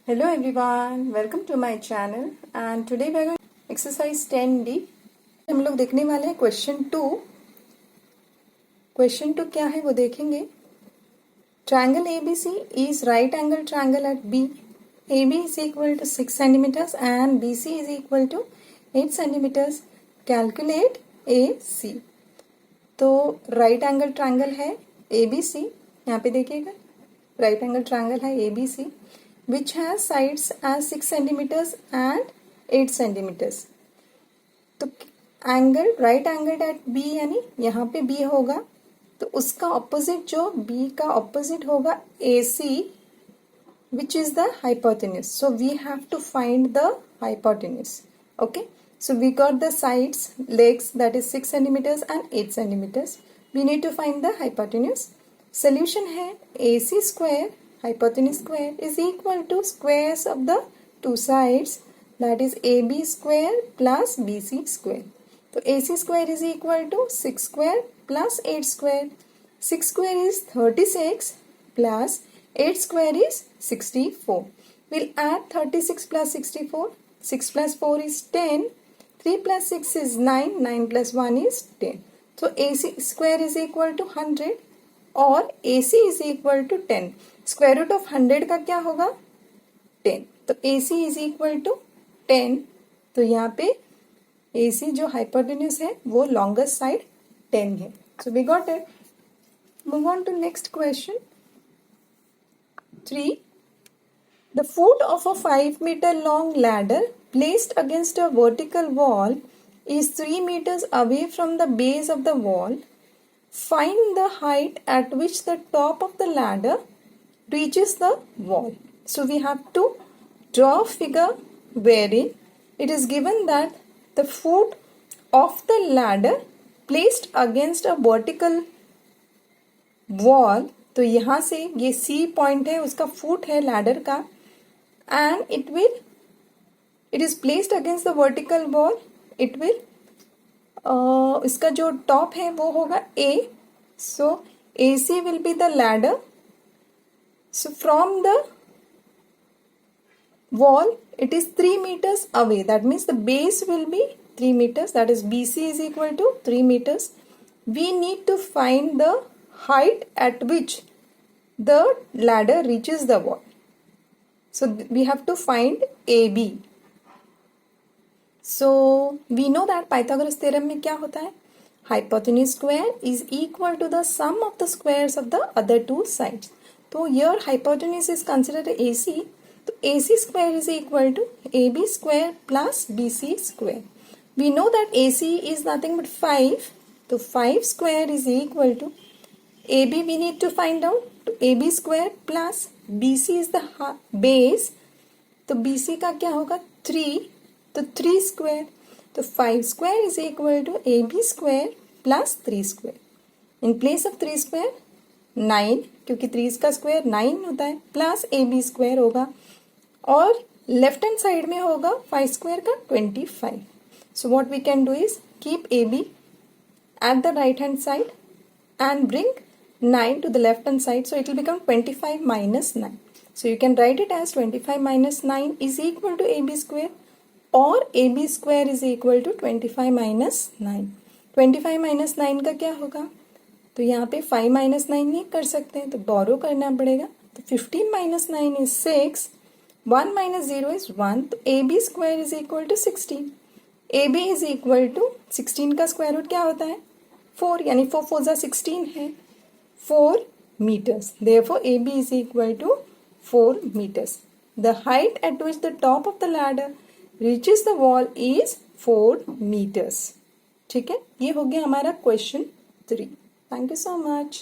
Hello everyone, welcome to my channel and today we are going to exercise 10D. हम लोग देखने वाले हैं क्वेश्चन 2. क्वेश्चन 2 क्या है वो देखेंगे. Triangle ABC is right angle triangle at B. AB is equal to 6 centimeters and BC is equal to 8 centimeters. Calculate AC. तो राइट एंगल ट्रायंगल है ABC. यहाँ पे देखिएगा राइट एंगल ट्रायंगल है ABC which has sides as 6 centimeters and 8 centimeters. तो angle right angle at B यानी यहाँ पे B होगा तो उसका ऑपोजिट जो B का ऑपोजिट होगा AC which is the hypotenuse. So we have to find the hypotenuse. Okay. So we got the sides, legs that is 6 centimeters and 8 centimeters. We need to find the hypotenuse. Solution है AC square hypotenuse square is equal to squares of the two sides that is AB square plus BC square. तो AC square is equal to 6 square plus 8 square. 6 square is 36 plus 8 square is 64. We'll add 36 plus 64. 6 plus 4 is 10. 3 plus 6 is 9. 9 plus 1 is 10. So AC square is equal to 100 और AC is equal to 10. Square root of 100 का क्या होगा 10. तो AC is equal to 10. तो यहाँ पे AC जो hypotenuse है वो लॉन्गेस्ट साइड 10 है. So we got it. Move on to next question 3. The foot of a 5 meter long ladder placed against a vertical wall is 3 meters away from the base of the wall. Find the height at which the top of the ladder reaches the wall. So we have to draw a figure wherein it is given that the foot of the ladder placed against a vertical wall. तो यहाँ से ये C point है उसका foot है ladder का and it is placed against the vertical wall. It will इसका जो top है वो होगा A. So AC will be the ladder. So from the wall it is 3 meters away. That means the base will be 3 meters. That is BC is equal to 3 meters. We need to find the height at which the ladder reaches the wall. So we have to find AB. So we know that Pythagoras theorem में क्या होता है hypotenuse square is equal to the sum of the squares of the other two sides. तो your hypotenuse is considered AC. तो AC square is equal to AB square plus BC square. We know that AC is nothing but 5. तो 5 square is equal to AB we need to find out. तो AB square plus BC is the base. तो BC का क्या होगा 3. तो 3 square. तो 5 square is equal to AB square plus 3 square. In place of 3 square 9 क्योंकि 3 का square 9 होता है प्लस AB स्क्वायर होगा और लेफ्ट हैंड साइड में होगा 5 स्क्वायर का 25. So what we can do is keep AB at the right hand side and bring 9 to the left hand side. So it will become 25 minus 9. So you can write it as 25 minus 9 is equal to AB square और AB square is equal to 25 minus 9. 25 minus 9 का क्या होगा तो यहाँ पे 5 minus 9 नहीं कर सकते हैं तो बोरो करना पड़ेगा. तो 15 माइनस 9 इज 6. 1 minus 0 is 1. तो AB square is equal to 16. AB is equal to 16 का स्क्वायर रूट क्या होता है 4 यानी 4 4 जा 16 है 4 meters. Therefore AB is equal to 4 meters. The height at which the top of the ladder reaches the wall is 4 meters. ठीक है, ये हो गया हमारा question 3. Thank you so much.